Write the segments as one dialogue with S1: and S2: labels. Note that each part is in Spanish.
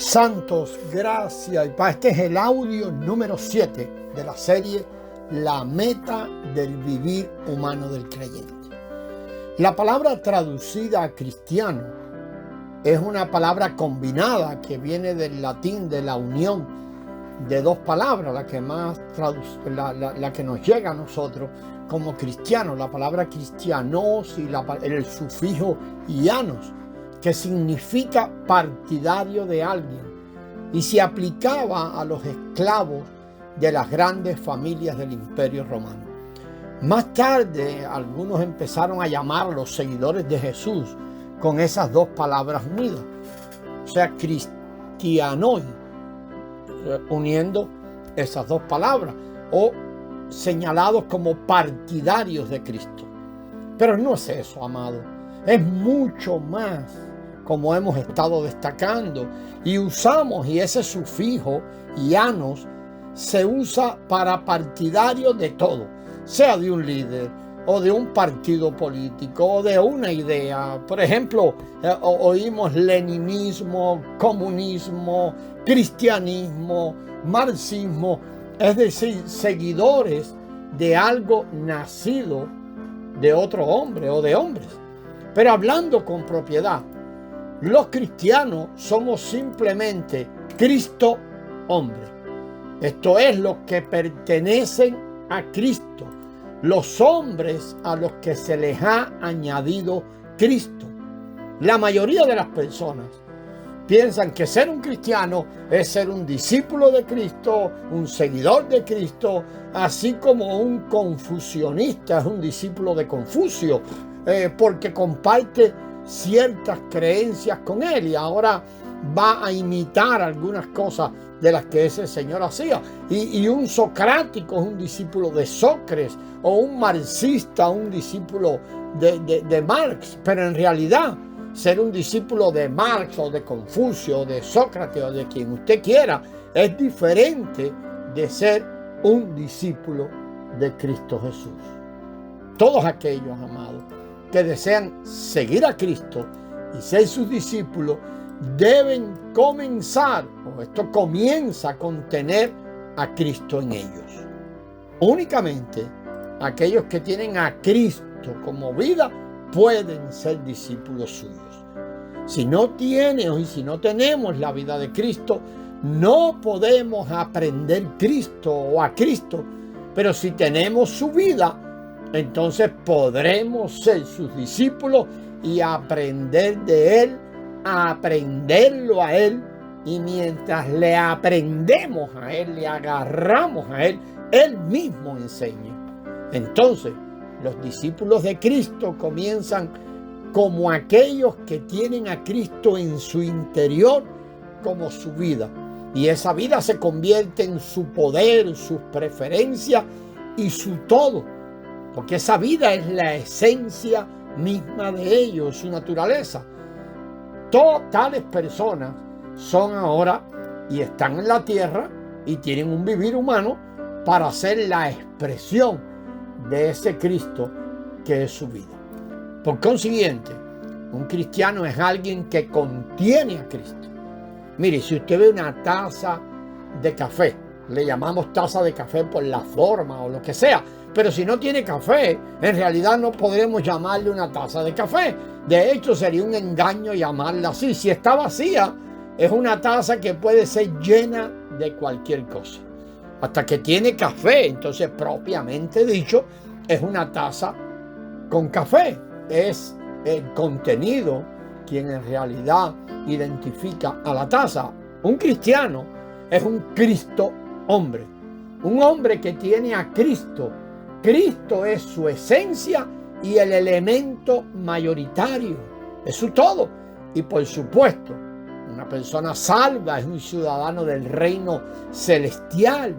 S1: Santos, gracia y paz. Este es el audio número 7 de la serie La meta del vivir humano del creyente. La palabra traducida a cristiano es una palabra combinada que viene del latín, de la unión de dos palabras, la que nos llega a nosotros como cristianos, la palabra cristianos y el sufijo ianos, que significa partidario de alguien, y se aplicaba a los esclavos de las grandes familias del Imperio Romano. Más tarde, algunos empezaron a llamarlos seguidores de Jesús con esas dos palabras unidas, o sea, cristianoi, uniendo esas dos palabras, o señalados como partidarios de Cristo. Pero no es eso, amado, es mucho más, como hemos estado destacando, y ese sufijo ianos se usa para partidarios de todo, sea de un líder o de un partido político o de una idea. Por ejemplo, oímos leninismo, comunismo, cristianismo, marxismo, es decir, seguidores de algo nacido de otro hombre o de hombres. Pero hablando con propiedad, los cristianos somos simplemente Cristo hombre. Esto es, los que pertenecen a Cristo, los hombres a los que se les ha añadido Cristo. La mayoría de las personas piensan que ser un cristiano es ser un discípulo de Cristo, un seguidor de Cristo, así como un confucionista es un discípulo de Confucio, porque comparte ciertas creencias con él y ahora va a imitar algunas cosas de las que ese señor hacía. Y un socrático es un discípulo de Sócrates, o un marxista, un discípulo de Marx. Pero en realidad, ser un discípulo de Marx o de Confucio o de Sócrates o de quien usted quiera es diferente de ser un discípulo de Cristo Jesús. Todos aquellos, amados, que desean seguir a Cristo y ser sus discípulos deben comenzar, o esto comienza con tener a Cristo en ellos. Únicamente aquellos que tienen a Cristo como vida pueden ser discípulos suyos. Si no tienen y si no tenemos la vida de Cristo, no podemos aprender Cristo o a Cristo. Pero si tenemos su vida, entonces podremos ser sus discípulos y aprender de Él, a aprenderlo a Él, y mientras le aprendemos a Él, le agarramos a Él, Él mismo enseña. Entonces, los discípulos de Cristo comienzan como aquellos que tienen a Cristo en su interior como su vida, y esa vida se convierte en su poder, sus preferencias y su todo, porque esa vida es la esencia misma de ellos, su naturaleza. Todas tales personas son ahora y están en la tierra y tienen un vivir humano para ser la expresión de ese Cristo que es su vida. Por consiguiente, un cristiano es alguien que contiene a Cristo. Mire, si usted ve una taza de café, le llamamos taza de café por la forma o lo que sea, pero si no tiene café, en realidad no podremos llamarle una taza de café. De hecho, sería un engaño llamarla así. Si está vacía, es una taza que puede ser llena de cualquier cosa. Hasta que tiene café, entonces propiamente dicho, es una taza con café. Es el contenido quien en realidad identifica a la taza. Un cristiano es un Cristo hombre. Un hombre que tiene a Cristo. Cristo es su esencia y el elemento mayoritario. Es su todo. Y por supuesto, una persona salva es un ciudadano del reino celestial.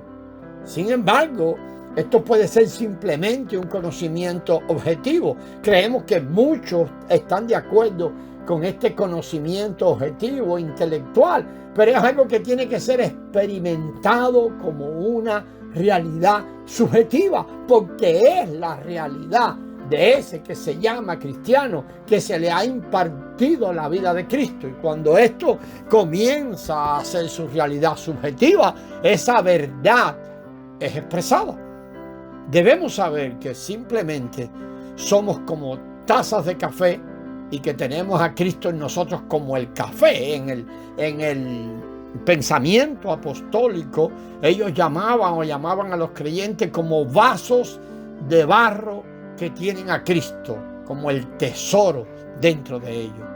S1: Sin embargo, esto puede ser simplemente un conocimiento objetivo. Creemos que muchos están de acuerdo con este conocimiento objetivo, intelectual, pero es algo que tiene que ser experimentado como una realidad subjetiva, porque es la realidad de ese que se llama cristiano, que se le ha impartido la vida de Cristo. Y cuando esto comienza a ser su realidad subjetiva, esa verdad es expresada. Debemos saber que simplemente somos como tazas de café y que tenemos a Cristo en nosotros como el café. En el pensamiento apostólico, ellos llamaban a los creyentes como vasos de barro que tienen a Cristo, como el tesoro dentro de ellos.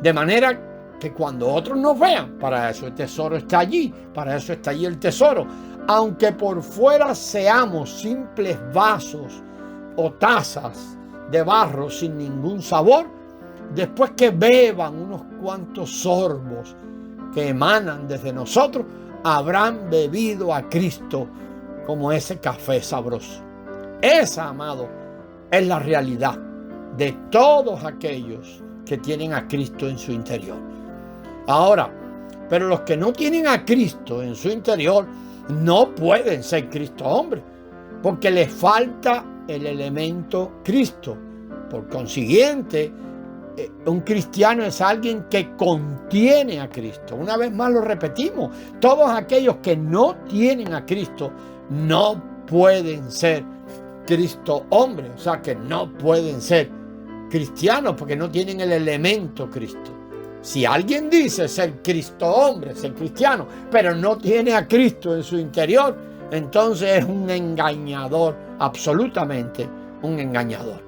S1: De manera que cuando otros nos vean, para eso el tesoro está allí, para eso está allí el tesoro. Aunque por fuera seamos simples vasos o tazas de barro sin ningún sabor, después que beban unos cuantos sorbos que emanan desde nosotros, habrán bebido a Cristo como ese café sabroso. Esa, amado, es la realidad de todos aquellos que tienen a Cristo en su interior. Ahora, pero los que no tienen a Cristo en su interior no pueden ser Cristo hombre, porque les falta el elemento Cristo. Por consiguiente, un cristiano es alguien que contiene a Cristo. Una vez más lo repetimos, todos aquellos que no tienen a Cristo no pueden ser Cristo hombre, o sea que no pueden ser cristianos porque no tienen el elemento Cristo. Si alguien dice ser Cristo hombre, ser cristiano, pero no tiene a Cristo en su interior, entonces es un engañador, absolutamente un engañador.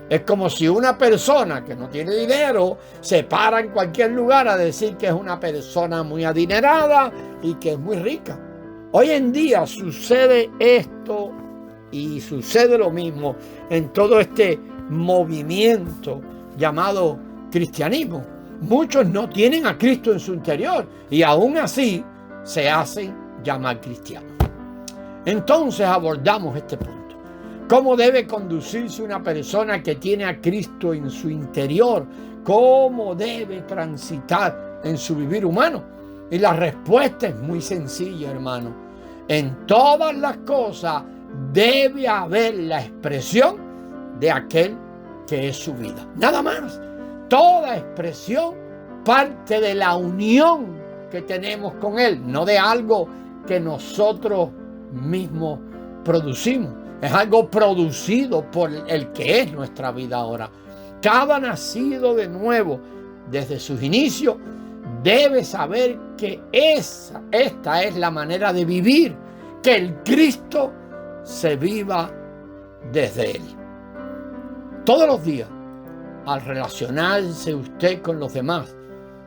S1: Es como si una persona que no tiene dinero se para en cualquier lugar a decir que es una persona muy adinerada y que es muy rica. Hoy en día sucede esto y sucede lo mismo en todo este movimiento llamado cristianismo. Muchos no tienen a Cristo en su interior y aún así se hacen llamar cristianos. Entonces abordamos este punto. ¿Cómo debe conducirse una persona que tiene a Cristo en su interior? ¿Cómo debe transitar en su vivir humano? Y la respuesta es muy sencilla, hermano. En todas las cosas debe haber la expresión de aquel que es su vida. Nada más. Toda expresión parte de la unión que tenemos con Él, no de algo que nosotros mismos producimos. Es algo producido por el que es nuestra vida ahora. Cada nacido de nuevo, desde sus inicios, debe saber que esta es la manera de vivir, que el Cristo se viva desde Él. Todos los días, al relacionarse usted con los demás,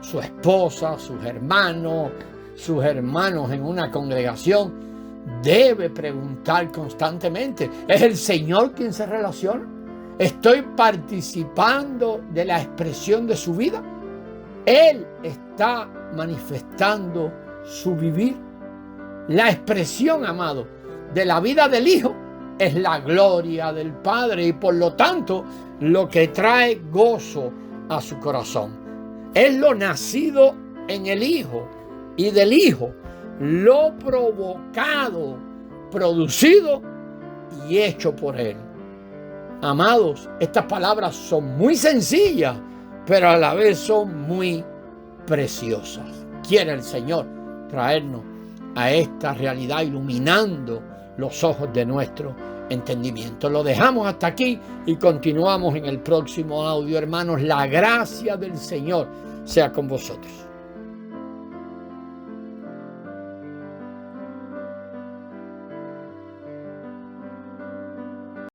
S1: su esposa, sus hermanos en una congregación, debe preguntar constantemente, ¿es el Señor quien se relaciona? ¿Estoy participando de la expresión de su vida? ¿Él está manifestando su vivir? La expresión, amado, de la vida del Hijo es la gloria del Padre y por lo tanto lo que trae gozo a su corazón. Es lo nacido en el Hijo y del Hijo, lo provocado, producido y hecho por Él. Amados, estas palabras son muy sencillas, pero a la vez son muy preciosas. Quiere el Señor traernos a esta realidad iluminando los ojos de nuestro entendimiento. Lo dejamos hasta aquí y continuamos en el próximo audio, hermanos. La gracia del Señor sea con vosotros.